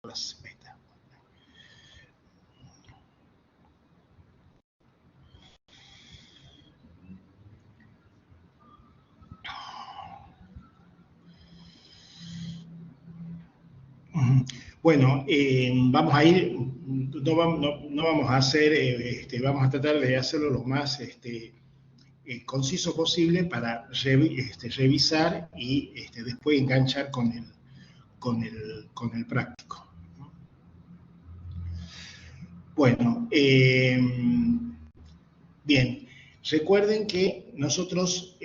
otras metas. Bueno, vamos a ir, no vamos a hacer, vamos a tratar de hacerlo lo más conciso posible para revisar y después enganchar con el práctico. Bueno, bien, recuerden que nosotros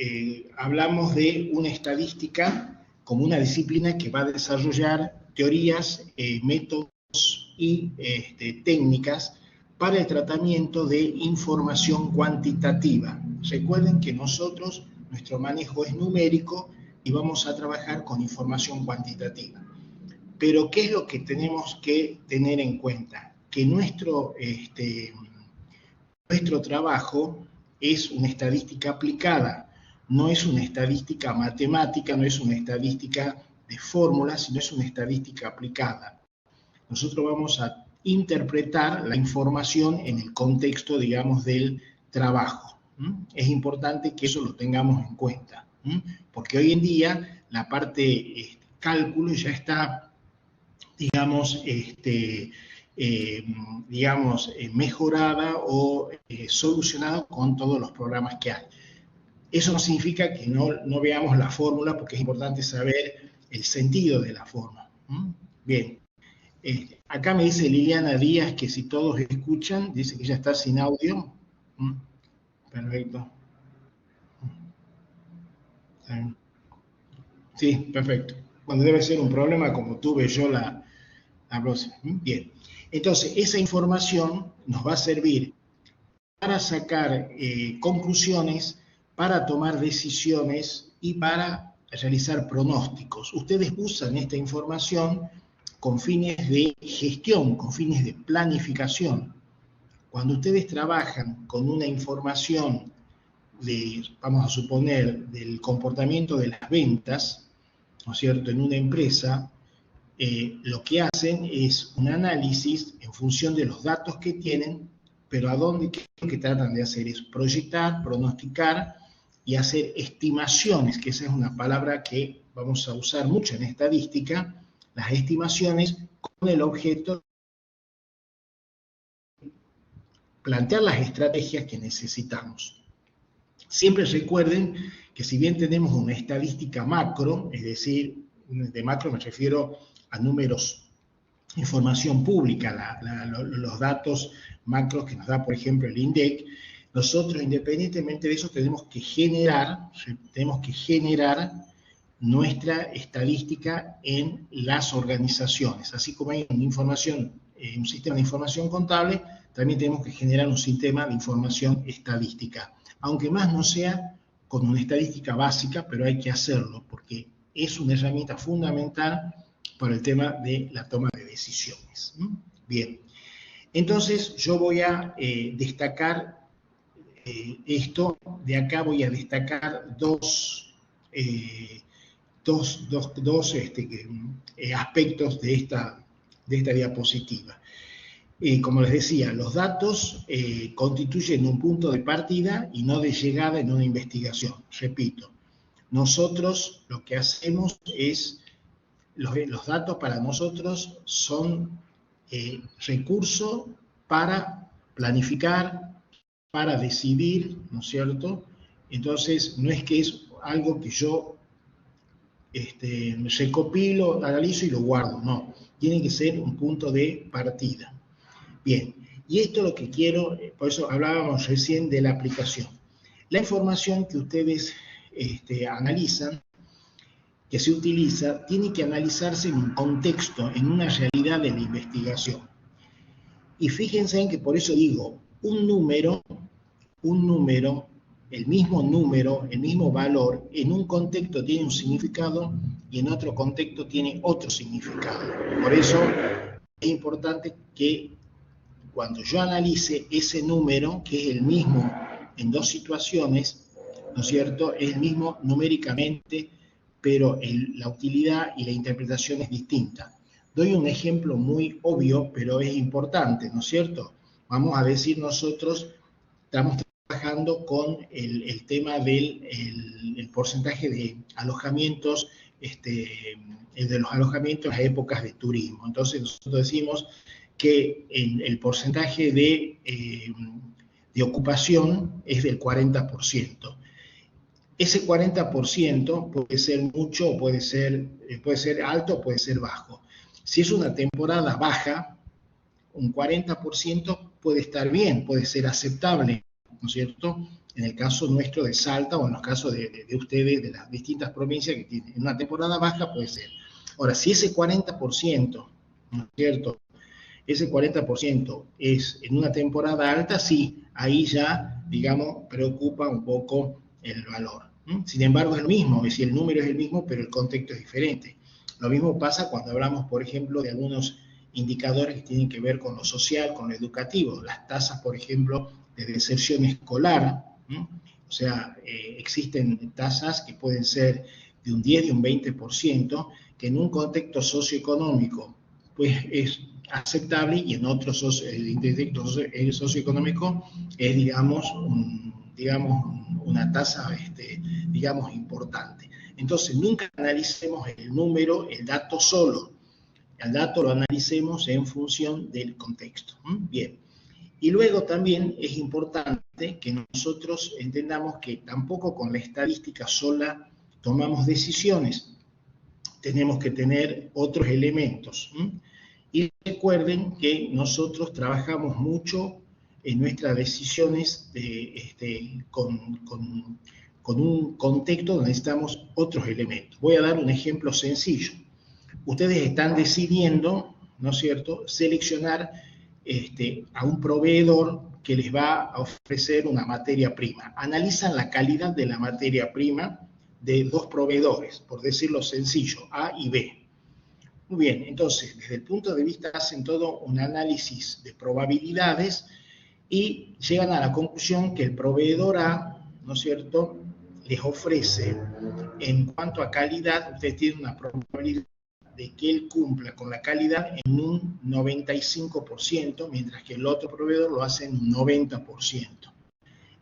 hablamos de una estadística como una disciplina que va a desarrollar teorías, métodos y técnicas para el tratamiento de información cuantitativa. Recuerden que nuestro manejo es numérico y vamos a trabajar con información cuantitativa. Pero, ¿qué es lo que tenemos que tener en cuenta? Que nuestro trabajo es una estadística aplicada, no es una estadística matemática, no es una estadística de fórmulas, sino es una estadística aplicada. Nosotros vamos a interpretar la información en el contexto, digamos, del trabajo. Es importante que eso lo tengamos en cuenta, porque hoy en día la parte cálculo ya está, digamos, mejorada o solucionada con todos los programas que hay. Eso no significa que no veamos la fórmula, porque es importante saber el sentido de la fórmula. Bien. Acá me dice Liliana Díaz que si todos escuchan, dice que ya está sin audio. Perfecto. Sí, perfecto. Bueno, debe ser un problema como tuve yo la próxima. Bien. Entonces, esa información nos va a servir para sacar conclusiones, para tomar decisiones y para realizar pronósticos. Ustedes usan esta información con fines de gestión, con fines de planificación. Cuando ustedes trabajan con una información vamos a suponer, del comportamiento de las ventas, ¿no es cierto?, en una empresa, lo que hacen es un análisis en función de los datos que tienen, pero ¿qué es lo que tratan de hacer? Es proyectar, pronosticar y hacer estimaciones, que esa es una palabra que vamos a usar mucho en estadística, las estimaciones con el objeto de plantear las estrategias que necesitamos. Siempre recuerden que si bien tenemos una estadística macro, es decir, de macro me refiero a números, información pública, los datos macros que nos da, por ejemplo, el INDEC, nosotros, independientemente de eso, tenemos que generar nuestra estadística en las organizaciones. Así como hay un sistema de información contable, también tenemos que generar un sistema de información estadística. Aunque más no sea con una estadística básica, pero hay que hacerlo, porque es una herramienta fundamental para el tema de la toma de decisiones. Bien, entonces yo voy a destacar esto, de acá voy a destacar dos aspectos de esta diapositiva. Como les decía, los datos constituyen un punto de partida y no de llegada en una investigación. Repito, nosotros lo que hacemos es, los datos para nosotros son recurso para planificar, para decidir, ¿no es cierto? Entonces, no es que es algo que yo recopilo, analizo y lo guardo, no. Tiene que ser un punto de partida. Bien, y esto es lo que quiero, por eso hablábamos recién de la aplicación. La información que ustedes analizan, que se utiliza, tiene que analizarse en un contexto, en una realidad de la investigación. Y fíjense en que por eso digo, un número, el mismo valor, en un contexto tiene un significado y en otro contexto tiene otro significado. Por eso es importante que cuando yo analice ese número, que es el mismo en dos situaciones, ¿no es cierto?, es el mismo numéricamente, pero la utilidad y la interpretación es distinta. Doy un ejemplo muy obvio, pero es importante, ¿no es cierto? Vamos a decir nosotros, estamos trabajando con el tema del el porcentaje de alojamientos, de los alojamientos a épocas de turismo. Entonces nosotros decimos que el porcentaje de ocupación es del 40%. Ese 40% puede ser mucho, puede ser alto, puede ser bajo. Si es una temporada baja, un 40% puede estar bien, puede ser aceptable, ¿no es cierto? En el caso nuestro de Salta o en los casos de ustedes, de las distintas provincias que tienen. En una temporada baja puede ser. Ahora, si ese 40%, ¿no es cierto? Ese 40% es en una temporada alta, sí, ahí ya, digamos, preocupa un poco el valor. Sin embargo, es lo mismo, es decir, el número es el mismo, pero el contexto es diferente. Lo mismo pasa cuando hablamos, por ejemplo, de algunos indicadores que tienen que ver con lo social, con lo educativo. Las tasas, por ejemplo, de deserción escolar, o sea, existen tasas que pueden ser de un 10, de un 20%, que en un contexto socioeconómico, pues es aceptable y en otros socioeconómico es, digamos, una tasa, digamos, importante. Entonces, nunca analicemos el número, el dato solo. El dato lo analicemos en función del contexto. Bien. Y luego también es importante que nosotros entendamos que tampoco con la estadística sola tomamos decisiones. Tenemos que tener otros elementos. Y recuerden que nosotros trabajamos mucho en nuestras decisiones con un contexto donde necesitamos otros elementos. Voy a dar un ejemplo sencillo. Ustedes están decidiendo, ¿no es cierto?, seleccionar a un proveedor que les va a ofrecer una materia prima. Analizan la calidad de la materia prima de dos proveedores, por decirlo sencillo, A y B. Muy bien, entonces, desde el punto de vista, hacen todo un análisis de probabilidades y llegan a la conclusión que el proveedor A, ¿no es cierto?, les ofrece, en cuanto a calidad, usted tiene una probabilidad de que él cumpla con la calidad en un 95%, mientras que el otro proveedor lo hace en un 90%.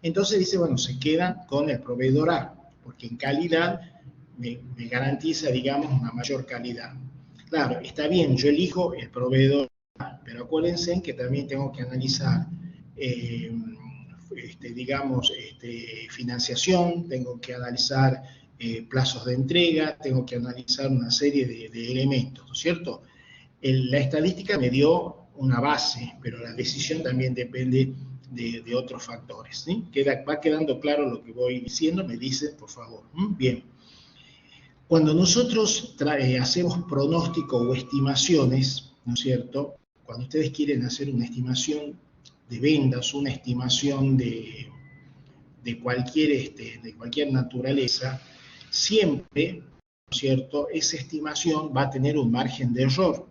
Entonces dice, bueno, se queda con el proveedor A, porque en calidad me garantiza, digamos, una mayor calidad. Claro, está bien, yo elijo el proveedor A, pero acuérdense que también tengo que analizar, digamos, financiación, tengo que analizar plazos de entrega, tengo que analizar una serie de elementos, ¿no es cierto? La estadística me dio una base, pero la decisión también depende de otros factores, ¿sí? ¿Va quedando claro lo que voy diciendo? Me dicen, por favor. Bien. Cuando nosotros hacemos pronóstico o estimaciones, ¿no es cierto? Cuando ustedes quieren hacer una estimación de ventas, una estimación de cualquier naturaleza, siempre, ¿no es cierto?, esa estimación va a tener un margen de error.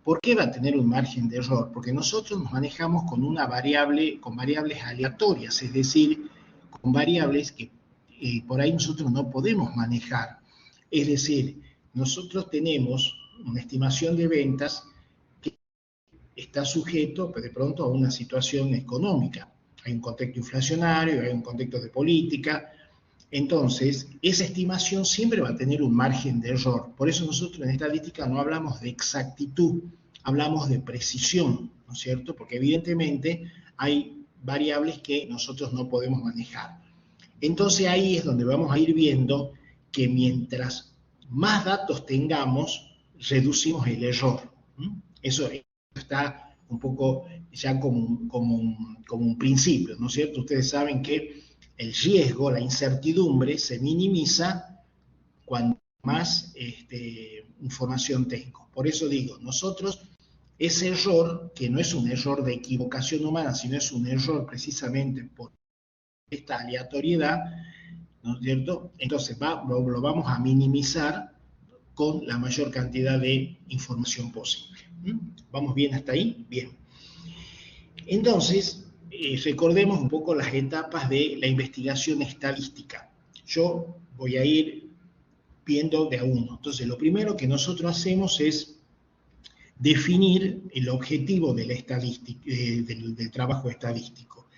¿Por qué va a tener un margen de error? Porque nosotros nos manejamos con variables aleatorias, es decir, con variables que por ahí nosotros no podemos manejar. Es decir, nosotros tenemos una estimación de ventas que está sujeto de pronto a una situación económica. Hay un contexto inflacionario, hay un contexto de política. Entonces, esa estimación siempre va a tener un margen de error. Por eso nosotros en estadística no hablamos de exactitud, hablamos de precisión, ¿no es cierto? Porque evidentemente hay variables que nosotros no podemos manejar. Entonces ahí es donde vamos a ir viendo que mientras más datos tengamos, reducimos el error. Eso está un poco ya como un principio, ¿no es cierto? Ustedes saben que el riesgo, la incertidumbre, se minimiza cuanto más información tengo. Por eso digo, nosotros, ese error, que no es un error de equivocación humana, sino es un error precisamente por esta aleatoriedad, ¿no es cierto? Entonces lo vamos a minimizar con la mayor cantidad de información posible. ¿Vamos bien hasta ahí? Bien. Entonces, recordemos un poco las etapas de la investigación estadística. Yo voy a ir viendo de a uno. Entonces, lo primero que nosotros hacemos es definir el objetivo de la del trabajo estadístico.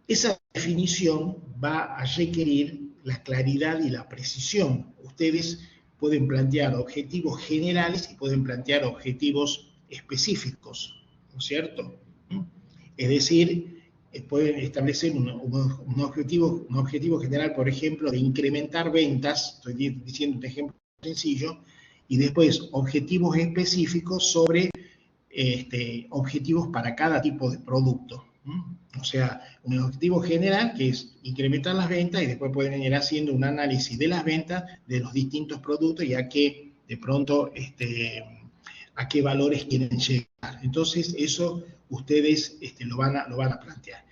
Esa definición va a requerir la claridad y la precisión. Ustedes pueden plantear objetivos generales y pueden plantear objetivos específicos, ¿no es cierto? Es decir, pueden establecer un objetivo general, por ejemplo, de incrementar ventas, estoy diciendo un ejemplo sencillo, y después objetivos específicos sobre objetivos para cada tipo de producto. O sea, un objetivo general que es incrementar las ventas y después pueden ir haciendo un análisis de las ventas de los distintos productos y a qué, de pronto, a qué valores quieren llegar. Entonces, eso ustedes lo van a plantear.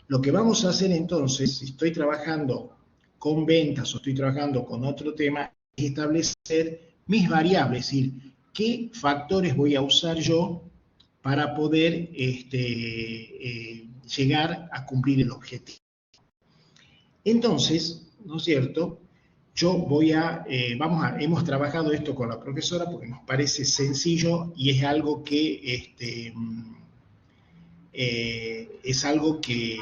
Lo que vamos a hacer entonces, si estoy trabajando con ventas o estoy trabajando con otro tema, es establecer mis variables, es decir, qué factores voy a usar yo para poder llegar a cumplir el objetivo. Entonces, ¿no es cierto? Yo hemos trabajado esto con la profesora porque nos parece sencillo y es algo que es algo que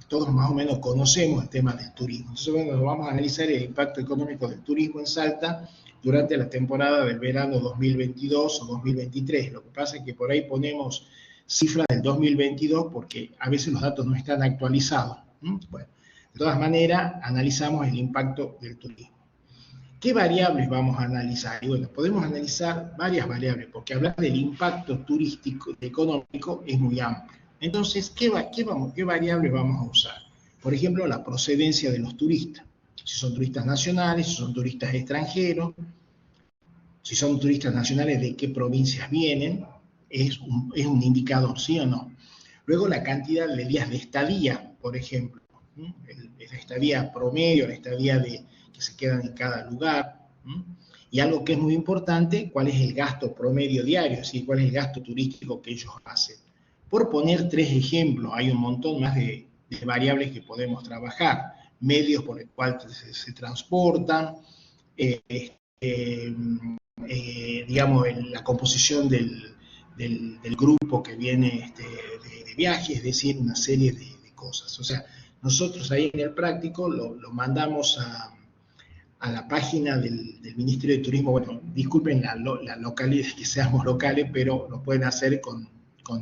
todos más o menos conocemos, el tema del turismo. Entonces, bueno, vamos a analizar el impacto económico del turismo en Salta durante la temporada del verano 2022 o 2023. Lo que pasa es que por ahí ponemos cifras del 2022 porque a veces los datos no están actualizados. Bueno, de todas maneras, analizamos el impacto del turismo. ¿Qué variables vamos a analizar? Y bueno, podemos analizar varias variables, porque hablar del impacto turístico económico es muy amplio. Entonces, ¿qué variables vamos a usar? Por ejemplo, la procedencia de los turistas. Si son turistas nacionales, si son turistas extranjeros, si son turistas nacionales, de qué provincias vienen, es un indicador, ¿sí o no? Luego, la cantidad de días de estadía, por ejemplo, la estadía promedio, la estadía que se quedan en cada lugar. Y algo que es muy importante, cuál es el gasto promedio diario, es decir, cuál es el gasto turístico que ellos hacen. Por poner 3 ejemplos, hay un montón más de variables que podemos trabajar. Medios por el cual se transportan, digamos, la composición del grupo que viene de viaje, es decir, una serie de cosas. O sea, nosotros ahí en el práctico lo mandamos a la página del Ministerio de Turismo. Bueno, disculpen la localidad, que seamos locales, pero lo pueden hacer con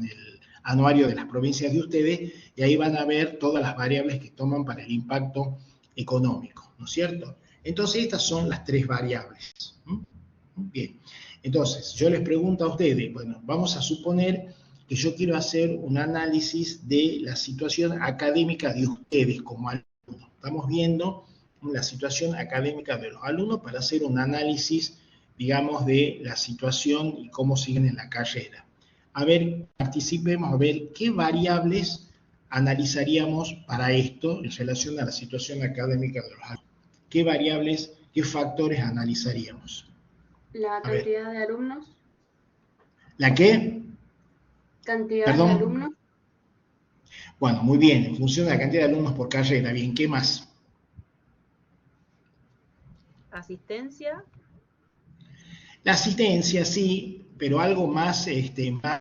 el anuario de las provincias de ustedes y ahí van a ver todas las variables que toman para el impacto económico, ¿no es cierto? Entonces, estas son las 3 variables. Bien, entonces, yo les pregunto a ustedes, bueno, vamos a suponer que yo quiero hacer un análisis de la situación académica de ustedes como alumnos. Estamos viendo la situación académica de los alumnos para hacer un análisis, digamos, de la situación y cómo siguen en la carrera. A ver, participemos, a ver qué variables analizaríamos para esto en relación a la situación académica de los alumnos. ¿Qué variables, qué factores analizaríamos? La cantidad de alumnos. ¿La qué? Cantidad ¿Perdón? de alumnos. Bueno, muy bien, en función de la cantidad de alumnos por carrera. Bien, ¿qué más? Asistencia. La asistencia, sí, pero algo más, más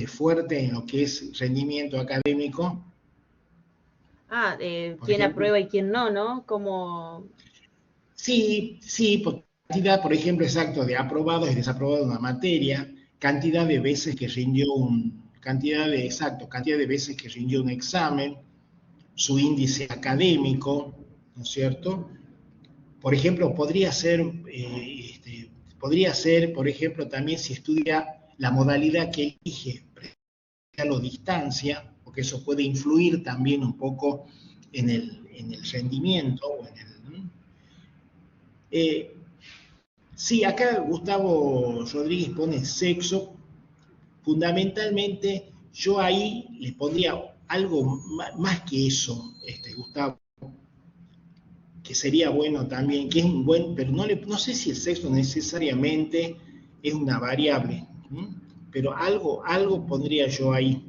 fuerte en lo que es rendimiento académico. Quién aprueba y quién no, ¿no? Como... Sí, por cantidad, por ejemplo, exacto, de aprobados y desaprobados de una materia, cantidad de veces que rindió cantidad de veces que rindió un examen, su índice académico, ¿no es cierto? Por ejemplo, podría ser, por ejemplo, también si estudia la modalidad que elige, presencial o distancia, porque eso puede influir también un poco en el rendimiento. Sí, acá Gustavo Rodríguez pone sexo. Fundamentalmente, yo ahí le pondría algo más que eso, Gustavo, que sería bueno también, que es un buen, pero no sé si el sexo necesariamente es una variable, pero algo pondría yo ahí.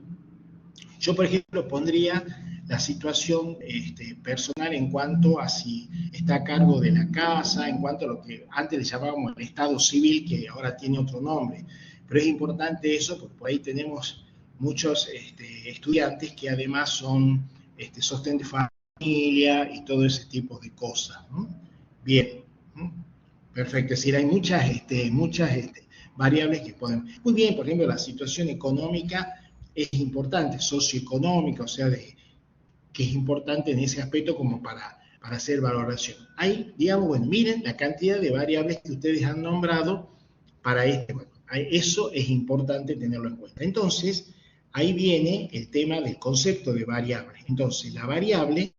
Yo, por ejemplo, pondría la situación personal en cuanto a si está a cargo de la casa, en cuanto a lo que antes le llamábamos el estado civil, que ahora tiene otro nombre. Pero es importante eso porque por ahí tenemos muchos estudiantes que además son sostén de familia y todo ese tipo de cosas, ¿no? Bien, ¿no? Perfecto, es decir, hay muchas variables que pueden... Muy bien, por ejemplo, la situación económica es importante, socioeconómica, o sea, que es importante en ese aspecto como para hacer valoración. Hay, digamos, bueno, miren la cantidad de variables que ustedes han nombrado para bueno, eso es importante tenerlo en cuenta. Entonces, ahí viene el tema del concepto de variable. Entonces, la variable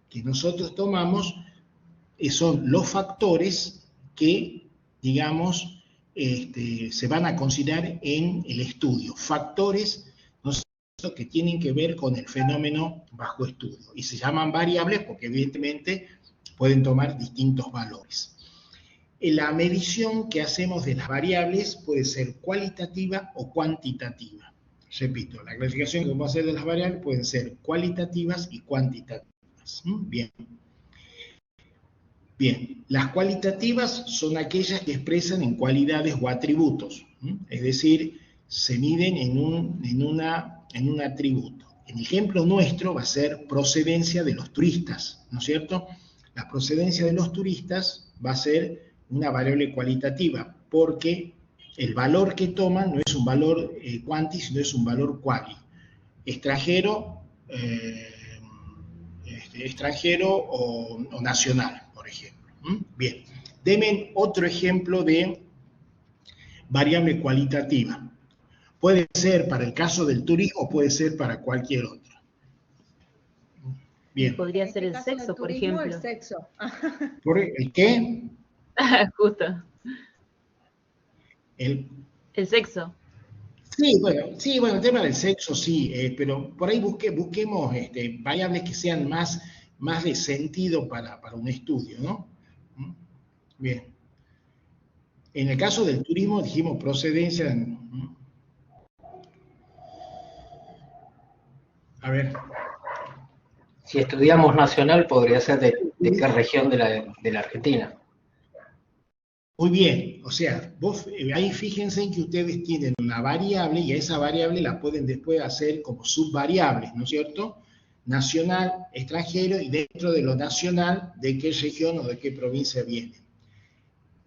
que nosotros tomamos son los factores que, digamos, se van a considerar en el estudio. Factores, ¿no es cierto?, que tienen que ver con el fenómeno bajo estudio. Y se llaman variables porque, evidentemente, pueden tomar distintos valores. La medición que hacemos de las variables puede ser cualitativa o cuantitativa. Repito, la clasificación que vamos a hacer de las variables pueden ser cualitativas y cuantitativas. Bien. Bien, las cualitativas son aquellas que expresan en cualidades o atributos, es decir, se miden en un atributo. El ejemplo nuestro va a ser procedencia de los turistas, ¿no es cierto? La procedencia de los turistas va a ser una variable cualitativa, porque el valor que toman no es un valor cuanti, sino es un valor quali. Extranjero o nacional, por ejemplo. Bien, denme otro ejemplo de variable cualitativa. Puede ser para el caso del turismo o puede ser para cualquier otro. Bien. Podría ser el sexo, por ejemplo. El sexo. ¿El qué? Justo. El sexo. Sí, bueno, el tema del sexo sí, pero por ahí busquemos variables que sean más de sentido para un estudio, ¿no? Bien. En el caso del turismo dijimos procedencia. A ver. Si estudiamos nacional, podría ser de qué región de la Argentina. Muy bien, o sea, ahí fíjense en que ustedes tienen una variable y a esa variable la pueden después hacer como subvariables, ¿no es cierto? Nacional, extranjero y dentro de lo nacional, de qué región o de qué provincia vienen.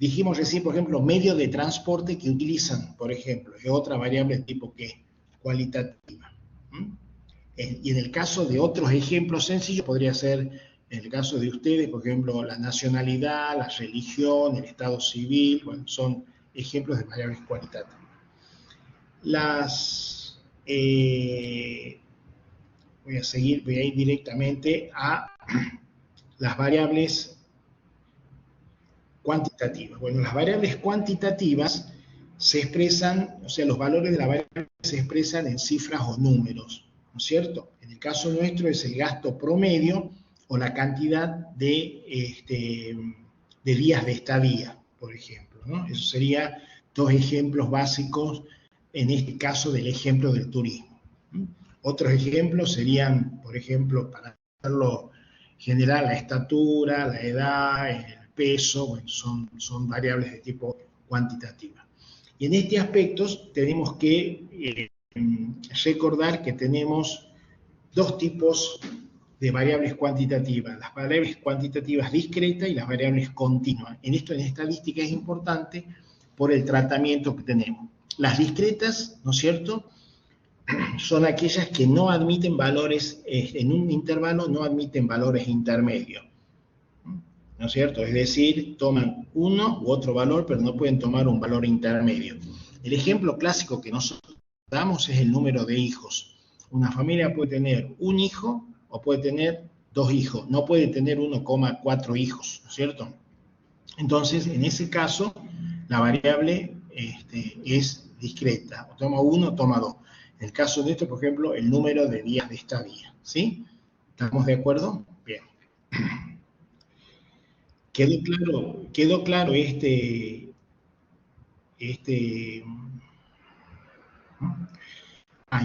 Dijimos recién, por ejemplo, medio de transporte que utilizan, por ejemplo, es otra variable de tipo ¿qué? Cualitativa. Y en el caso de otros ejemplos sencillos, podría ser, en el caso de ustedes, por ejemplo, la nacionalidad, la religión, el estado civil, bueno, son ejemplos de variables cualitativas. Voy a ir directamente a las variables cuantitativas. Bueno, las variables cuantitativas se expresan, o sea, los valores de la variable se expresan en cifras o números, ¿no es cierto? En el caso nuestro es el gasto promedio o la cantidad de días de estadía, por ejemplo, ¿no? Eso sería dos ejemplos básicos, en este caso del ejemplo del turismo. Otros ejemplos serían, por ejemplo, para hacerlo general, la estatura, la edad, el peso, bueno, son variables de tipo cuantitativa. Y en este aspecto tenemos que recordar que tenemos dos tipos de variables cuantitativas, las variables cuantitativas discretas y las variables continuas. Esto en estadística es importante por el tratamiento que tenemos. Las discretas, ¿no es cierto?, son aquellas que no admiten valores, en un intervalo no admiten valores intermedios, ¿no es cierto? Es decir, toman uno u otro valor, pero no pueden tomar un valor intermedio. El ejemplo clásico que nosotros damos es el número de hijos. Una familia puede tener un hijo o puede tener dos hijos, no puede tener 1,4 hijos, ¿no es cierto? Entonces, en ese caso, la variable es discreta, o toma uno o toma dos. En el caso de esto, por ejemplo, el número de días de estadía, ¿sí? ¿Estamos de acuerdo? Bien. ¿Quedó claro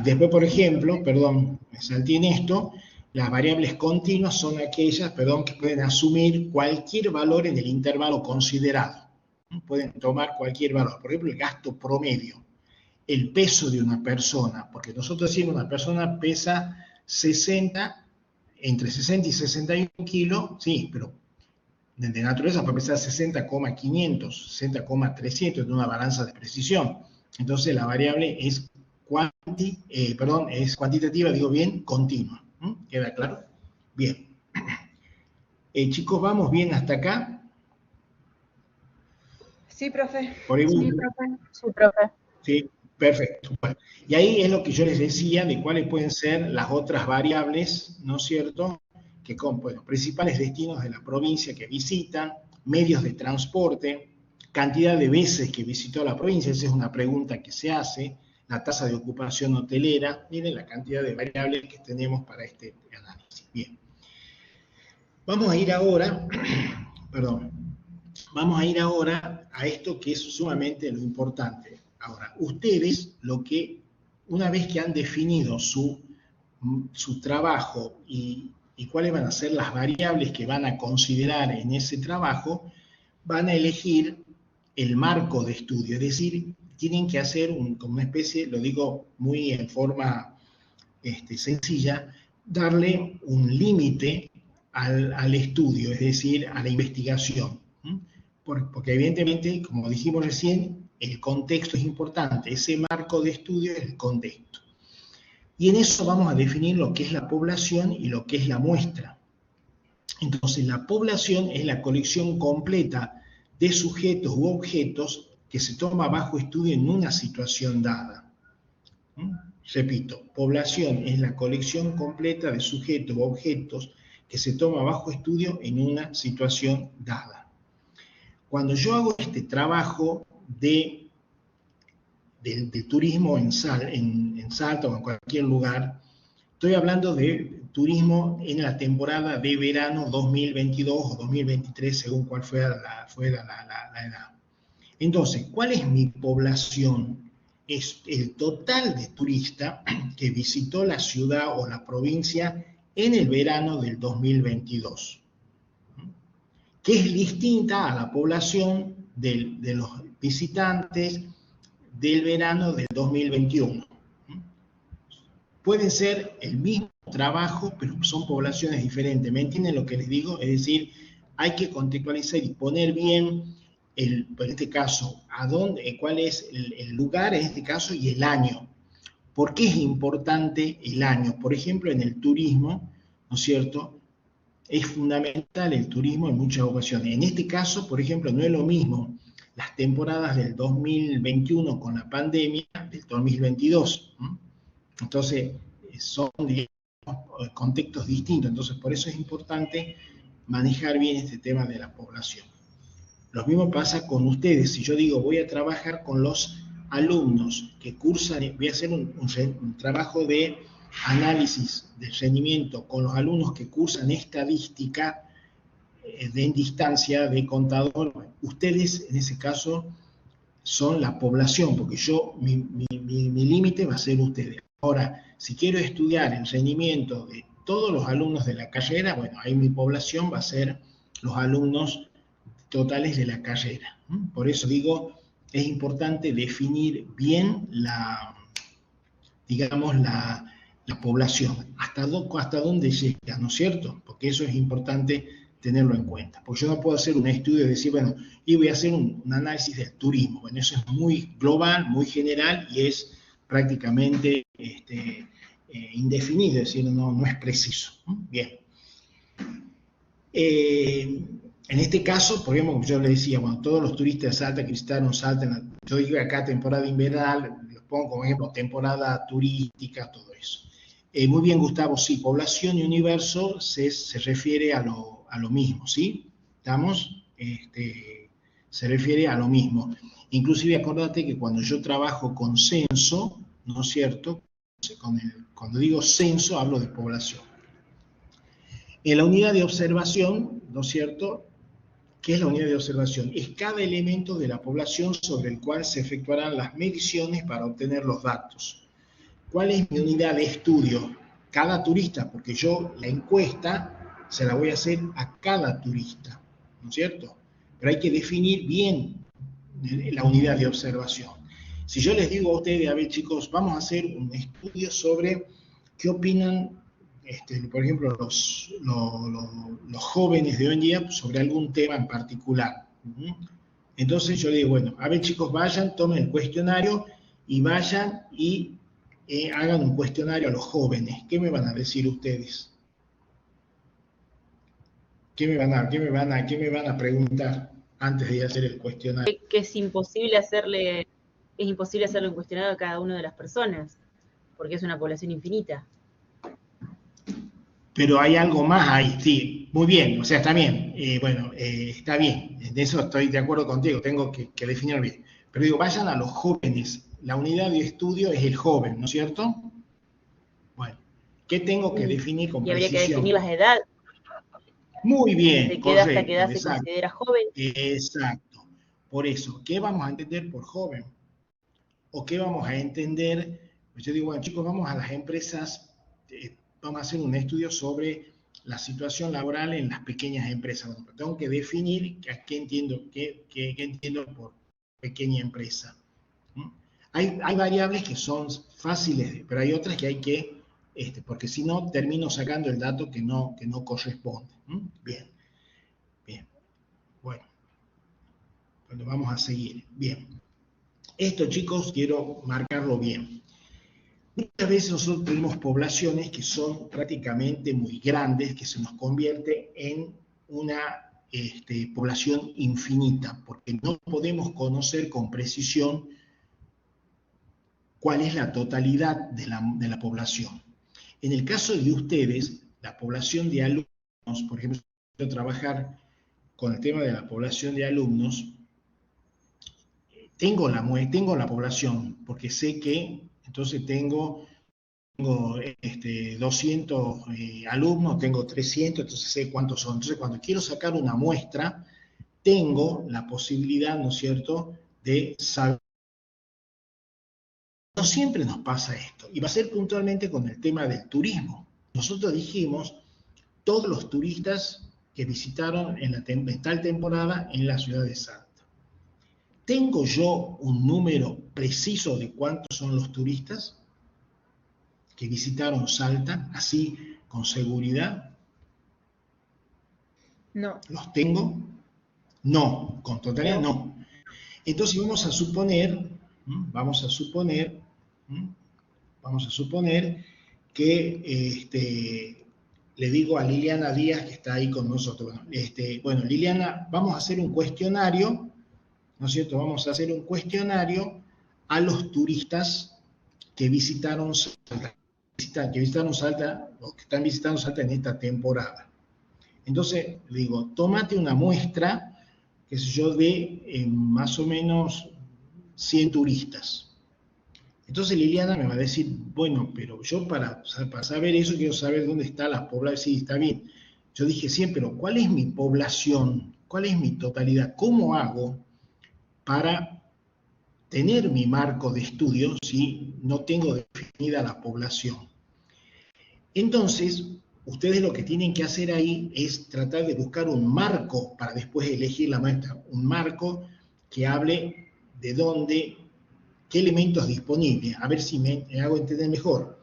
después, por ejemplo, perdón, me salté en esto, las variables continuas son aquellas, que pueden asumir cualquier valor en el intervalo considerado. Pueden tomar cualquier valor. Por ejemplo, el gasto promedio, el peso de una persona, porque nosotros decimos una persona pesa 60, entre 60 y 61 kilos, sí, pero de naturaleza puede pesar 60,500, 60,300 en una balanza de precisión. Entonces la variable es, es cuantitativa, digo bien, continua. ¿Queda claro? Bien. Chicos, ¿vamos bien hasta acá? Sí, profe. Por ahí, Sí, profe. Sí, profe. sí, perfecto. Bueno, y ahí es lo que yo les decía de cuáles pueden ser las otras variables, ¿no es cierto? Que con, bueno, principales destinos de la provincia que visitan, medios de transporte, cantidad de veces que visitó la provincia, esa es una pregunta que se hace, la tasa de ocupación hotelera, miren la cantidad de variables que tenemos para este análisis. Bien. Vamos a ir ahora, perdón, vamos a ir ahora a esto que es sumamente lo importante. Ahora, ustedes, una vez que han definido su trabajo y cuáles van a ser las variables que van a considerar en ese trabajo, van a elegir el marco de estudio, es decir, tienen que hacer como una especie, lo digo muy en forma sencilla, darle un límite al estudio, es decir, a la investigación. Porque evidentemente, como dijimos recién, el contexto es importante, ese marco de estudio es el contexto. Y en eso vamos a definir lo que es la población y lo que es la muestra. Entonces, la población es la colección completa de sujetos u objetos que se toma bajo estudio en una situación dada. Repito, población es la colección completa de sujetos u objetos que se toma bajo estudio en una situación dada. Cuando yo hago este trabajo del turismo en Salta o en cualquier lugar, estoy hablando de turismo en la temporada de verano 2022 o 2023, según cuál fuera la edad. Entonces, ¿cuál es mi población? Es el total de turistas que visitó la ciudad o la provincia en el verano del 2022, que es distinta a la población de los visitantes del verano del 2021. Pueden ser el mismo trabajo, pero son poblaciones diferentes. ¿Me entienden lo que les digo? Es decir, hay que contextualizar y poner bien, en este caso, cuál es el lugar, en este caso, y el año. ¿Por qué es importante el año? Por ejemplo, en el turismo, ¿no es cierto?, es fundamental el turismo en muchas ocasiones. En este caso, por ejemplo, no es lo mismo las temporadas del 2021 con la pandemia del 2022. Entonces, son, digamos, contextos distintos. Entonces, por eso es importante manejar bien este tema de la población. Lo mismo pasa con ustedes. Si yo digo, voy a trabajar con los alumnos que cursan, voy a hacer un trabajo de análisis del rendimiento con los alumnos que cursan estadística en distancia de contador, ustedes en ese caso son la población, porque mi límite va a ser ustedes. Ahora, si quiero estudiar el rendimiento de todos los alumnos de la carrera, bueno, ahí mi población va a ser los alumnos totales de la carrera. Por eso digo, es importante definir bien digamos, la población, hasta dónde llega, ¿no es cierto? Porque eso es importante tenerlo en cuenta. Porque yo no puedo hacer un estudio y decir, bueno, y voy a hacer un análisis del turismo. Bueno, eso es muy global, muy general y es prácticamente indefinido, es decir, no es preciso. Bien. En este caso, por ejemplo, como yo le decía, bueno, todos los turistas de Salta que visitaron Salta, yo digo acá temporada invernal, los pongo como ejemplo, temporada turística, todo eso. Muy bien, Gustavo, sí, población y universo se refiere a lo mismo, ¿sí? ¿Estamos? Se refiere a lo mismo. Inclusive acordate que cuando yo trabajo con censo, ¿no es cierto? Cuando digo censo hablo de población. En la unidad de observación, ¿no es cierto?, ¿qué es la unidad de observación? Es cada elemento de la población sobre el cual se efectuarán las mediciones para obtener los datos. ¿Cuál es mi unidad de estudio? Cada turista, porque yo la encuesta se la voy a hacer a cada turista, ¿no es cierto? Pero hay que definir bien la unidad de observación. Si yo les digo a ustedes, a ver chicos, vamos a hacer un estudio sobre qué opinan, por ejemplo, los jóvenes de hoy en día sobre algún tema en particular. Entonces yo les digo, bueno, a ver chicos, vayan, tomen el cuestionario y vayan y hagan un cuestionario a los jóvenes. ¿Qué me van a decir ustedes? ¿Qué me van a preguntar antes de hacer el cuestionario? Que es imposible hacerle un cuestionario a cada una de las personas, porque es una población infinita. Pero hay algo más ahí, sí, muy bien, o sea, está bien, está bien, en eso estoy de acuerdo contigo, tengo que definir bien. Pero digo, vayan a los jóvenes, la unidad de estudio es el joven, ¿no es cierto? Bueno, ¿qué tengo que definir con precisión? Y habría que definir las edades. Muy bien, de qué edad hasta qué edad se exacto. considera joven. Exacto, por eso, ¿qué vamos a entender por joven? ¿O qué vamos a entender? Pues yo digo, bueno chicos, vamos a las empresas, vamos a hacer un estudio sobre la situación laboral en las pequeñas empresas. Bueno, tengo que definir qué entiendo por pequeña empresa. Hay variables que son fáciles, pero hay otras que hay que, porque si no, termino sacando el dato que no corresponde. Bien. Bueno, vamos a seguir. Bien. Esto, chicos, quiero marcarlo bien. Muchas veces nosotros tenemos poblaciones que son prácticamente muy grandes, que se nos convierte en una población infinita, porque no podemos conocer con precisión cuál es la totalidad de la población. En el caso de ustedes, la población de alumnos, por ejemplo, si quiero trabajar con el tema de la población de alumnos, tengo la población, porque sé que entonces tengo 200 alumnos, tengo 300, entonces sé cuántos son. Entonces, cuando quiero sacar una muestra, tengo la posibilidad, ¿no es cierto?, de saber. No siempre nos pasa esto, y va a ser puntualmente con el tema del turismo. Nosotros dijimos, todos los turistas que visitaron en tal temporada en la ciudad de Salta. ¿Tengo yo un número preciso de cuántos son los turistas que visitaron Salta, así con seguridad? No. ¿Los tengo? No, con totalidad no. Entonces vamos a suponer que le digo a Liliana Díaz, que está ahí con nosotros. Bueno, Liliana, vamos a hacer un cuestionario, ¿no es cierto? Vamos a hacer un cuestionario a los turistas que visitaron Salta, o que están visitando Salta en esta temporada. Entonces, le digo, tómate una muestra, qué sé yo, de más o menos 100 turistas. Entonces Liliana me va a decir, bueno, pero yo para saber eso quiero saber dónde está la población. Sí, está bien. Yo dije 100, pero ¿cuál es mi población? ¿Cuál es mi totalidad? ¿Cómo hago para tener mi marco de estudio si no tengo definida la población? Entonces, ustedes lo que tienen que hacer ahí es tratar de buscar un marco para después elegir la muestra, un marco que hable de dónde, qué elementos disponibles, a ver si me hago entender mejor.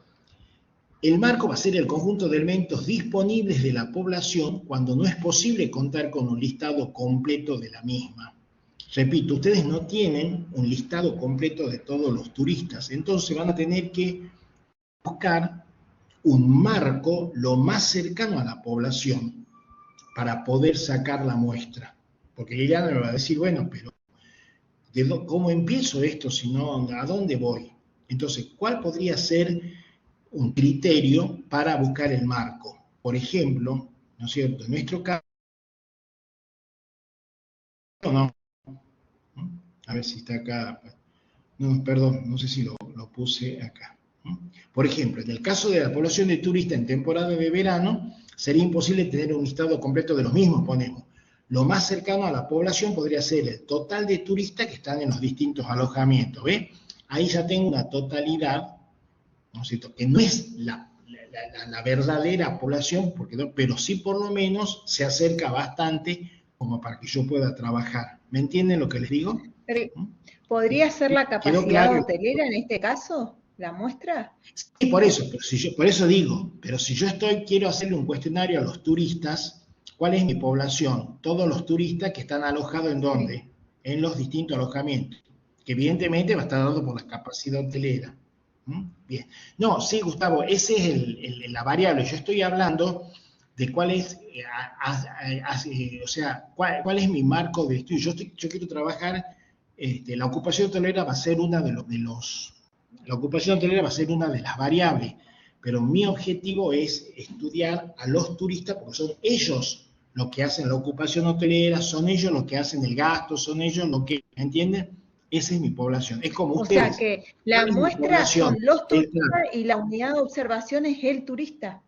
El marco va a ser el conjunto de elementos disponibles de la población cuando no es posible contar con un listado completo de la misma. Repito, ustedes no tienen un listado completo de todos los turistas, entonces van a tener que buscar un marco lo más cercano a la población para poder sacar la muestra. Porque Liliana me va a decir, bueno, pero ¿cómo empiezo esto si no, a dónde voy? Entonces, ¿cuál podría ser un criterio para buscar el marco? Por ejemplo, ¿no es cierto? En nuestro caso, no. A ver si está acá. No, perdón, no sé si lo puse acá. Por ejemplo, en el caso de la población de turistas en temporada de verano, sería imposible tener un listado completo de los mismos, ponemos. Lo más cercano a la población podría ser el total de turistas que están en los distintos alojamientos, ¿ve? Ahí ya tengo una totalidad, ¿no es cierto?, que no es la verdadera población, pero sí por lo menos se acerca bastante como para que yo pueda trabajar. ¿Me entienden lo que les digo? Pero, ¿podría ser la ¿Quedó capacidad claro? hotelera en este caso? ¿La muestra? Sí, por eso, pero por eso digo, pero si yo quiero hacerle un cuestionario a los turistas, ¿cuál es mi población? Todos los turistas que están alojados ¿en dónde? En los distintos alojamientos, que evidentemente va a estar dado por la capacidad hotelera. Bien. No, sí, Gustavo, esa es la variable. Yo estoy hablando de cuál es, o sea, cuál es mi marco de estudio. Yo quiero trabajar, la ocupación hotelera va a ser una la ocupación hotelera va a ser una de las variables, pero mi objetivo es estudiar a los turistas porque son ellos los que hacen la ocupación hotelera, son ellos los que hacen el gasto, son ellos los que, ¿entienden? Esa es mi población. Es como O ustedes. sea que la muestra son los turistas y la unidad de observación es el turista.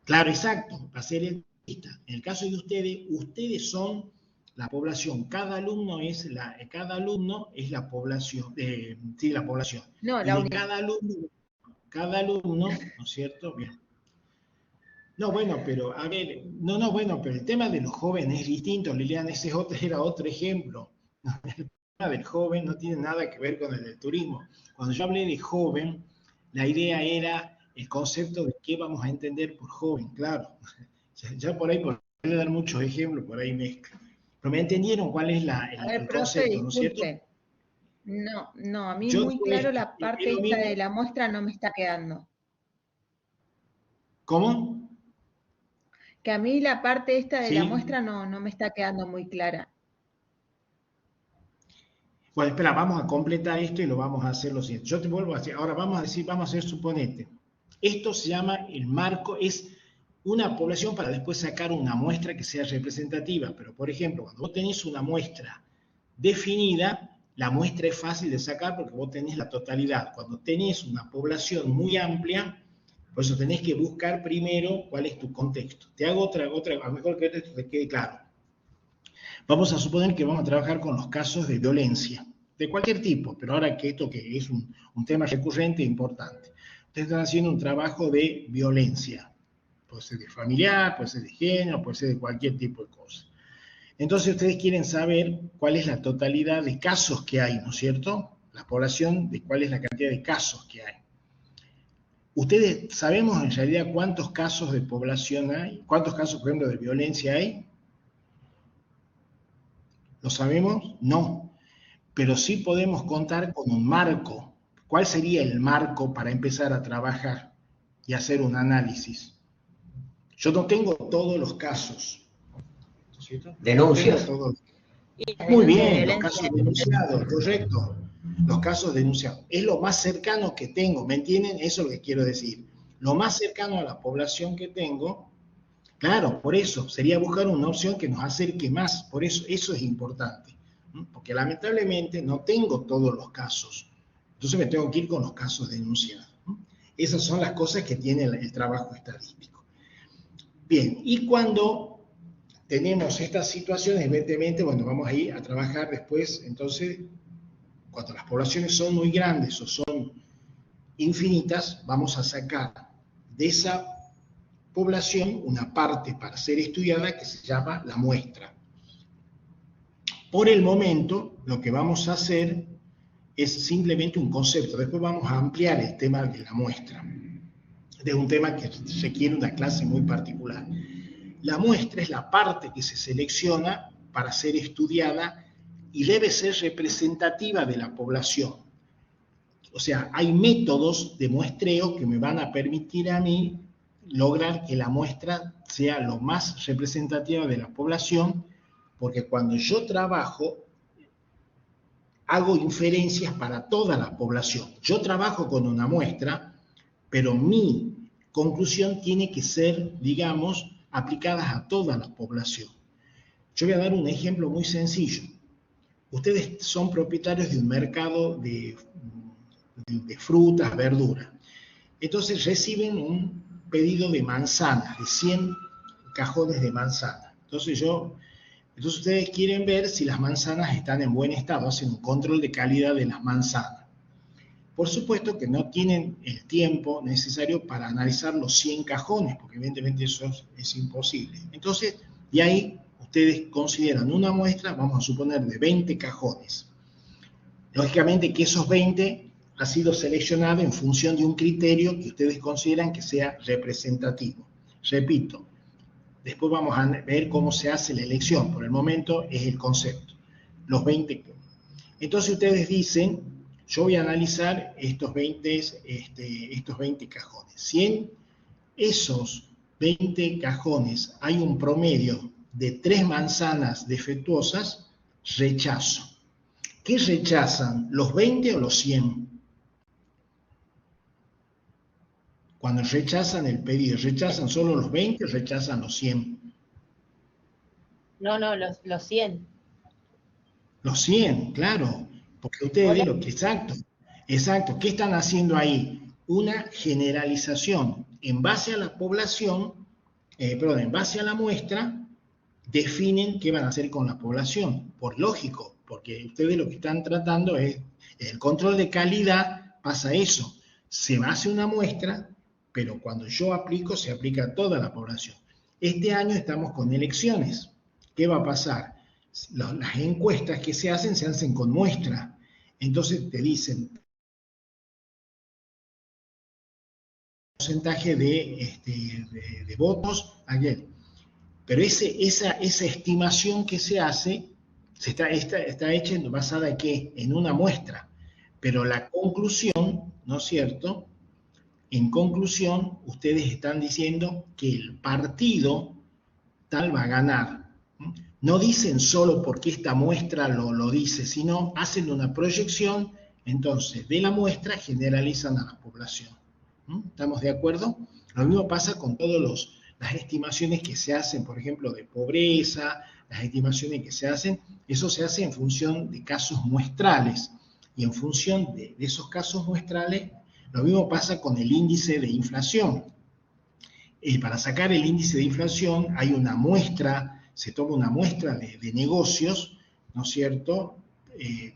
Claro, exacto, va a ser el turista. En el caso de ustedes son la población. Cada alumno es la población. Sí, la población. No, Y la de unidad. cada alumno, ¿no es cierto? Bien. No, bueno, pero a ver, bueno, pero el tema de los jóvenes es distinto, Liliana, era otro ejemplo. El tema del joven no tiene nada que ver con el del turismo. Cuando yo hablé de joven, la idea era el concepto de qué vamos a entender por joven, claro. Ya por ahí, por dar muchos ejemplos, por ahí mezclo. Pero me entendieron cuál es el concepto, ¿no es cierto? No, a mí Yo muy claro la parte esta de la muestra no me está quedando. ¿Cómo? Que a mí la parte esta de Sí. la muestra no me está quedando muy clara. Bueno, espera, vamos a completar esto y lo vamos a hacer lo siguiente. Yo te vuelvo a decir, ahora vamos a hacer suponete. Esto se llama el marco, es una población para después sacar una muestra que sea representativa. Pero, por ejemplo, cuando vos tenés una muestra definida, la muestra es fácil de sacar porque vos tenés la totalidad. Cuando tenés una población muy amplia, por eso tenés que buscar primero cuál es tu contexto. Te hago otra, a lo mejor que esto te quede claro. Vamos a suponer que vamos a trabajar con los casos de violencia, de cualquier tipo, pero ahora que esto que es un tema recurrente e importante. Ustedes están haciendo un trabajo de violencia, puede ser de familiar, puede ser de género, puede ser de cualquier tipo de cosa. Entonces ustedes quieren saber cuál es la totalidad de casos que hay, ¿no es cierto? La población, de cuál es la cantidad de casos que hay. ¿Ustedes sabemos en realidad cuántos casos de población hay? ¿Cuántos casos, por ejemplo, de violencia hay? ¿Lo sabemos? No. Pero sí podemos contar con un marco. ¿Cuál sería el marco para empezar a trabajar y hacer un análisis? Yo no tengo todos los casos. ¿Cierto? Denuncias. No muy bien, los casos denunciados, correcto. Los casos denunciados. Es lo más cercano que tengo, ¿me entienden? Eso es lo que quiero decir. Lo más cercano a la población que tengo, claro, por eso, sería buscar una opción que nos acerque más. Por eso, eso es importante. Porque lamentablemente no tengo todos los casos. Entonces me tengo que ir con los casos denunciados. Esas son las cosas que tiene el trabajo estadístico. Bien, y cuando tenemos estas situaciones, evidentemente, bueno, vamos a ir a trabajar después, entonces, cuando las poblaciones son muy grandes o son infinitas, vamos a sacar de esa población una parte para ser estudiada que se llama la muestra. Por el momento, lo que vamos a hacer es simplemente un concepto. Después vamos a ampliar el tema de la muestra, de un tema que requiere una clase muy particular. La muestra es la parte que se selecciona para ser estudiada y debe ser representativa de la población. O sea, hay métodos de muestreo que me van a permitir a mí lograr que la muestra sea lo más representativa de la población, porque cuando yo trabajo, hago inferencias para toda la población. Yo trabajo con una muestra, pero mi conclusión tiene que ser, digamos, aplicadas a toda la población. Yo voy a dar un ejemplo muy sencillo. Ustedes son propietarios de un mercado de frutas, verduras. Entonces reciben un pedido de manzanas, de 100 cajones de manzanas. Entonces ustedes quieren ver si las manzanas están en buen estado, hacen un control de calidad de las manzanas. Por supuesto que no tienen el tiempo necesario para analizar los 100 cajones, porque evidentemente eso es imposible. Entonces, de ahí ustedes consideran una muestra, vamos a suponer, de 20 cajones. Lógicamente que esos 20 ha sido seleccionado en función de un criterio que ustedes consideran que sea representativo. Repito, después vamos a ver cómo se hace la elección. Por el momento es el concepto. Los 20. Entonces ustedes dicen, yo voy a analizar estos 20 cajones. Si en esos 20 cajones hay un promedio de 3 manzanas defectuosas, rechazo. ¿Qué rechazan? ¿Los 20 o los 100? Cuando rechazan el pedido, ¿rechazan solo los 20 o rechazan los 100? No, los 100. Los 100, claro, porque ustedes ven lo que, exacto, ¿qué están haciendo ahí? Una generalización en base a la población, en base a la muestra, definen qué van a hacer con la población, por lógico, porque ustedes lo que están tratando es, el control de calidad pasa eso, se hace una muestra, pero cuando yo aplico, se aplica a toda la población. Este año estamos con elecciones, ¿qué va a pasar? Las encuestas que se hacen con muestra, entonces te dicen porcentaje de votos, aquel. Pero esa estimación que se hace está hecha basada en ¿qué? En una muestra. Pero la conclusión, ¿no es cierto? En conclusión, ustedes están diciendo que el partido tal va a ganar. No dicen solo porque esta muestra lo dice, sino hacen una proyección, entonces de la muestra generalizan a la población. ¿Estamos de acuerdo? Lo mismo pasa con todas las estimaciones que se hacen, por ejemplo, de pobreza, las estimaciones que se hacen, eso se hace en función de casos muestrales. Y en función de esos casos muestrales, lo mismo pasa con el índice de inflación. Para sacar el índice de inflación hay una muestra, se toma una muestra de negocios, ¿no es cierto?,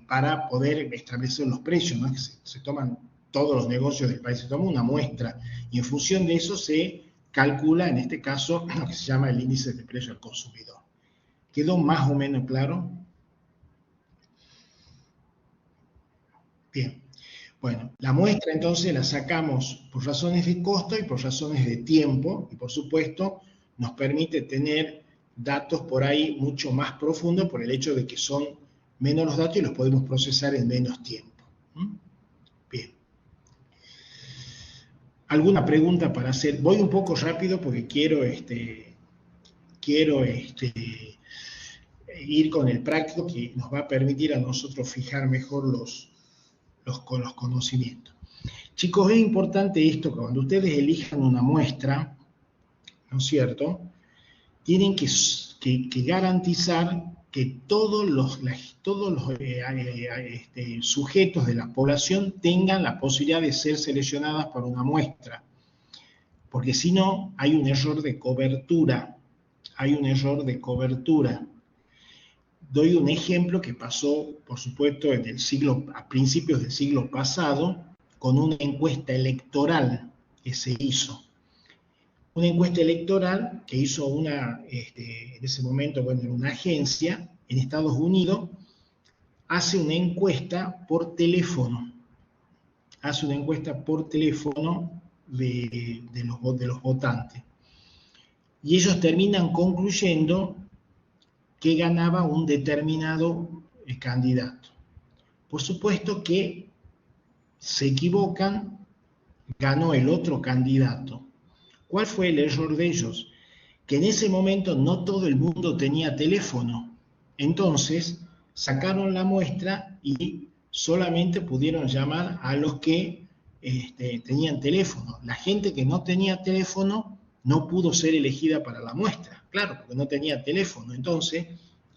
para poder establecer los precios, ¿no? Se toman todos los negocios del país, se toma una muestra y en función de eso se calcula, en este caso, lo que se llama el índice de precio al consumidor. ¿Quedó más o menos claro? Bien. Bueno, la muestra entonces la sacamos por razones de costo y por razones de tiempo, y por supuesto nos permite tener datos por ahí mucho más profundos por el hecho de que son menos los datos y los podemos procesar en menos tiempo. Bien. ¿Alguna pregunta para hacer? Voy un poco rápido porque quiero ir con el práctico que nos va a permitir a nosotros fijar mejor los conocimientos. Chicos, es importante esto, que cuando ustedes elijan una muestra, ¿no es cierto?, tienen que garantizar que todos los sujetos de la población tengan la posibilidad de ser seleccionadas para una muestra, porque si no, hay un error de cobertura, Doy un ejemplo que pasó, por supuesto, a principios del siglo pasado, con una encuesta electoral que se hizo. Una encuesta electoral que hizo en ese momento, una agencia en Estados Unidos, hace una encuesta por teléfono. De los votantes. Y ellos terminan concluyendo que ganaba un determinado candidato. Por supuesto que se equivocan, ganó el otro candidato. ¿Cuál fue el error de ellos? Que en ese momento no todo el mundo tenía teléfono. Entonces sacaron la muestra y solamente pudieron llamar a los que tenían teléfono. La gente que no tenía teléfono no pudo ser elegida para la muestra, claro, porque no tenía teléfono. Entonces,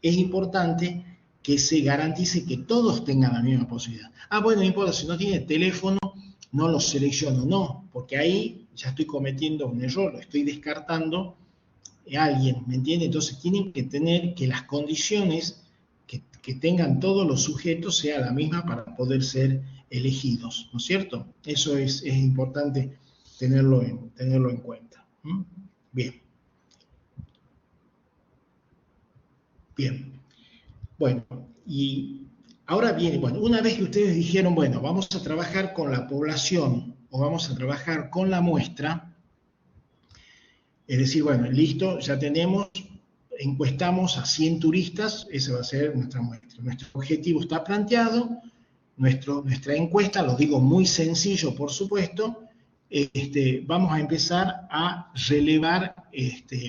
es importante que se garantice que todos tengan la misma posibilidad. Bueno, no importa, si no tiene teléfono, no lo selecciono. No, porque ahí ya estoy cometiendo un error, lo estoy descartando a alguien, ¿me entiende? Entonces, tienen que tener que las condiciones que tengan todos los sujetos sea la misma para poder ser elegidos, ¿no es cierto? Eso es importante tenerlo en cuenta. Bien. Bien. Bueno, y Ahora viene, bueno, una vez que ustedes dijeron, bueno, vamos a trabajar con la población o vamos a trabajar con la muestra, es decir, bueno, listo, ya tenemos, encuestamos a 100 turistas, esa va a ser nuestra muestra. Nuestro objetivo está planteado, nuestra encuesta, lo digo muy sencillo, por supuesto, vamos a empezar a relevar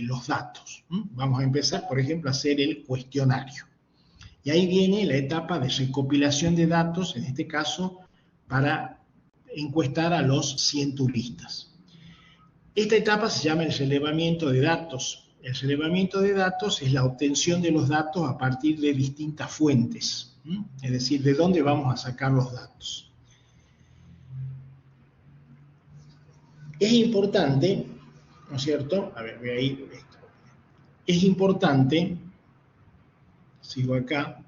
los datos. Vamos a empezar, por ejemplo, a hacer el cuestionario. Y ahí viene la etapa de recopilación de datos, en este caso, para encuestar a los 100 turistas. Esta etapa se llama el relevamiento de datos. El relevamiento de datos es la obtención de los datos a partir de distintas fuentes. Es decir, ¿de dónde vamos a sacar los datos? Es importante, ¿no es cierto? A ver, voy a ir esto. Es importante, sigo acá,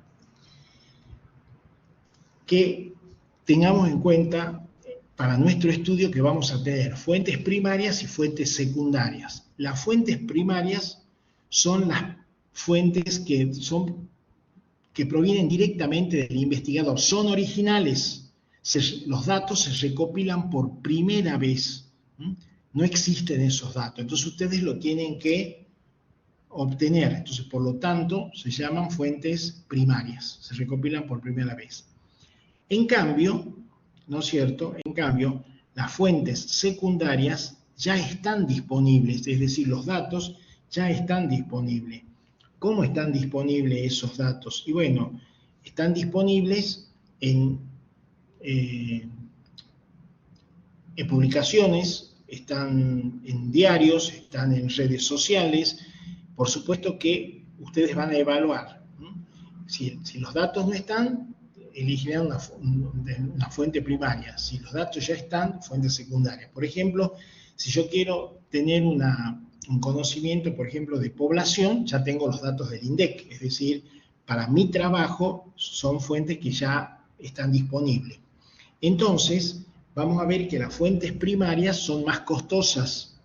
que tengamos en cuenta para nuestro estudio que vamos a tener fuentes primarias y fuentes secundarias. Las fuentes primarias son las fuentes que provienen directamente del investigador, son originales, los datos se recopilan por primera vez, no existen esos datos, entonces ustedes lo tienen que obtener, entonces por lo tanto se llaman fuentes primarias, se recopilan por primera vez. En cambio, ¿no es cierto? En cambio, las fuentes secundarias ya están disponibles, es decir, los datos ya están disponibles. ¿Cómo están disponibles esos datos? Y bueno, están disponibles en publicaciones, están en diarios, están en redes sociales. Por supuesto que ustedes van a evaluar. Si los datos no están, elegirán una fuente primaria. Si los datos ya están, fuente secundaria. Por ejemplo, si yo quiero tener un conocimiento, por ejemplo, de población, ya tengo los datos del INDEC, es decir, para mi trabajo son fuentes que ya están disponibles. Entonces, vamos a ver que las fuentes primarias son más costosas,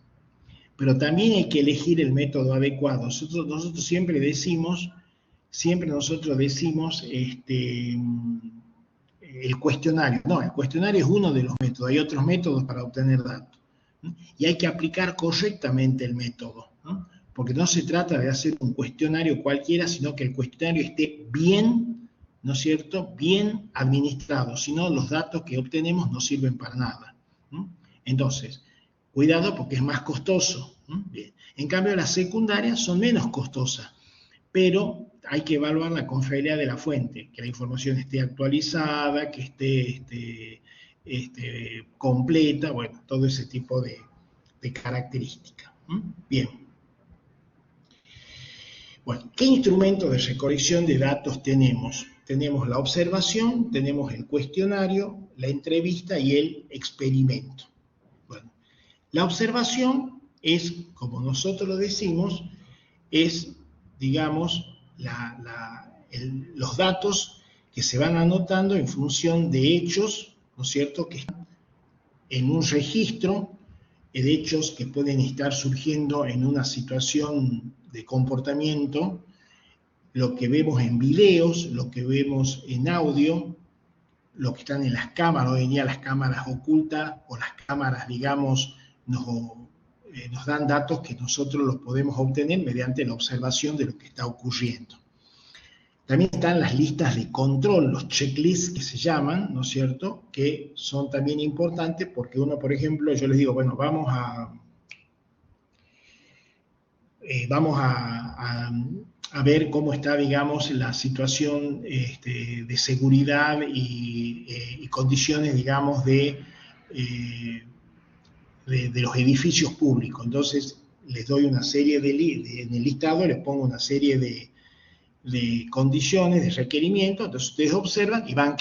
pero también hay que elegir el método adecuado. Nosotros siempre decimos el cuestionario. No, el cuestionario es uno de los métodos, hay otros métodos para obtener datos. Y hay que aplicar correctamente el método, ¿no? Porque no se trata de hacer un cuestionario cualquiera, sino que el cuestionario esté bien, ¿no es cierto?, bien administrado, si no los datos que obtenemos no sirven para nada. Entonces, cuidado porque es más costoso. Bien. En cambio, las secundarias son menos costosas, pero hay que evaluar la confiabilidad de la fuente, que la información esté actualizada, que esté completa, bueno, todo ese tipo de características. Bien. Bueno, ¿qué instrumentos de recolección de datos tenemos? Tenemos la observación, tenemos el cuestionario, la entrevista y el experimento. Bueno, la observación es, como nosotros lo decimos, es, digamos, los datos que se van anotando en función de hechos, ¿no es cierto?, que están en un registro de hechos que pueden estar surgiendo en una situación de comportamiento, lo que vemos en videos, lo que vemos en audio, lo que están en las cámaras, hoy en día las cámaras ocultas o las cámaras, digamos, nos dan datos que nosotros los podemos obtener mediante la observación de lo que está ocurriendo. También están las listas de control, los checklists que se llaman, ¿no es cierto?, que son también importantes porque uno, por ejemplo, yo les digo, bueno, vamos a ver cómo está, digamos, la situación de seguridad y condiciones, digamos, de los edificios públicos. Entonces, les doy una serie en el listado les pongo una serie de condiciones, de requerimientos, entonces ustedes observan y van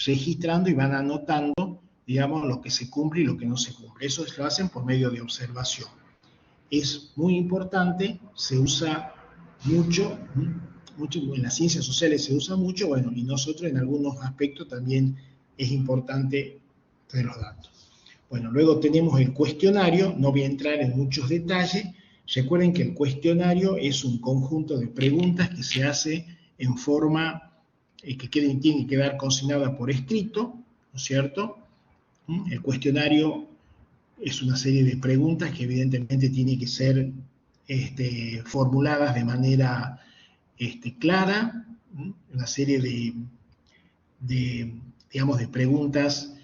registrando y van anotando, digamos, lo que se cumple y lo que no se cumple. Eso lo hacen por medio de observación. Es muy importante, se usa mucho, en las ciencias sociales se usa mucho, bueno, y nosotros en algunos aspectos también es importante tener los datos. Bueno, luego tenemos el cuestionario, no voy a entrar en muchos detalles. Recuerden que el cuestionario es un conjunto de preguntas que se hace en forma tiene que quedar consignada por escrito, ¿no es cierto? El cuestionario es una serie de preguntas que evidentemente tienen que ser formuladas de manera clara, una serie digamos, de preguntas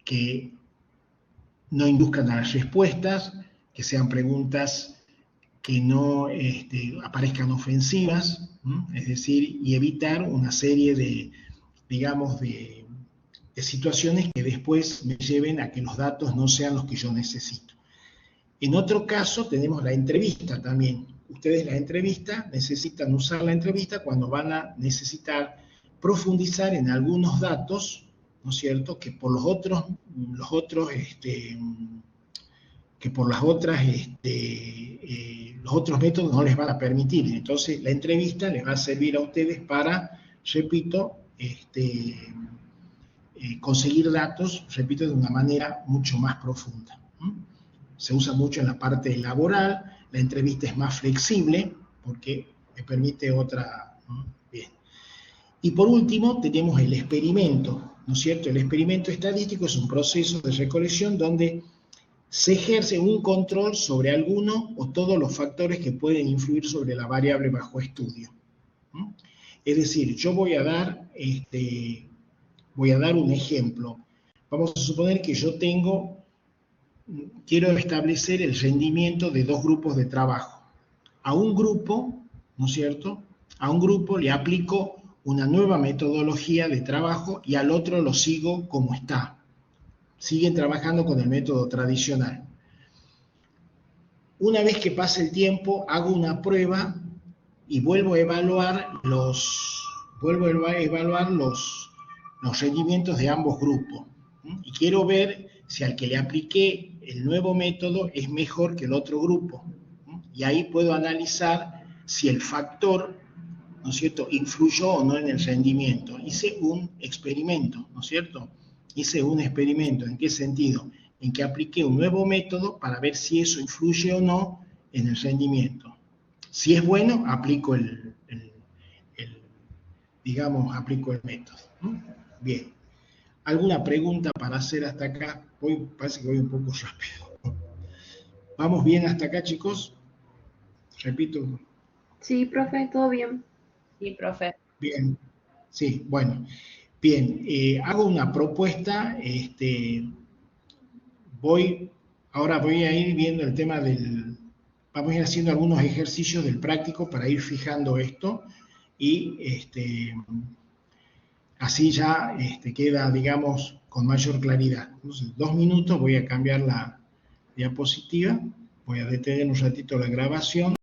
que no induzcan a las respuestas, que sean preguntas que no aparezcan ofensivas, es decir, y evitar una serie digamos, de situaciones que después me lleven a que los datos no sean los que yo necesito. En otro caso tenemos la entrevista también. Ustedes la entrevista necesitan usar la entrevista cuando van a necesitar profundizar en algunos datos, ¿no es cierto?, que por los otros métodos no les van a permitir. Entonces la entrevista les va a servir a ustedes para, repito, conseguir datos, repito, de una manera mucho más profunda. Se usa mucho en la parte laboral, la entrevista es más flexible porque me permite otra. Bien. Y por último tenemos el experimento, ¿no es cierto? El experimento estadístico es un proceso de recolección donde se ejerce un control sobre alguno o todos los factores que pueden influir sobre la variable bajo estudio. Es decir, yo voy a dar un ejemplo. Vamos a suponer que yo quiero establecer el rendimiento de dos grupos de trabajo. A un grupo, ¿no es cierto?, a un grupo le aplico una nueva metodología de trabajo y al otro lo sigo como está. Siguen trabajando con el método tradicional. Una vez que pasa el tiempo, hago una prueba y vuelvo a evaluar los rendimientos de ambos grupos. Y quiero ver si al que le apliqué el nuevo método es mejor que el otro grupo. Y ahí puedo analizar si el factor, ¿no es cierto?, influyó o no en el rendimiento. Hice un experimento, ¿no es cierto? Hice un experimento. ¿En qué sentido? En que apliqué un nuevo método para ver si eso influye o no en el rendimiento. Si es bueno, aplico el método. Bien. ¿Alguna pregunta para hacer hasta acá? Parece que voy un poco rápido. ¿Vamos bien hasta acá, chicos? Repito. Sí, profe, todo bien. Sí, profe. Bien. Sí, bueno. Bien, hago una propuesta. Ahora voy a ir viendo el tema vamos a ir haciendo algunos ejercicios del práctico para ir fijando esto y así ya queda, digamos, con mayor claridad. Entonces, 2 minutos, voy a cambiar la diapositiva, voy a detener un ratito la grabación.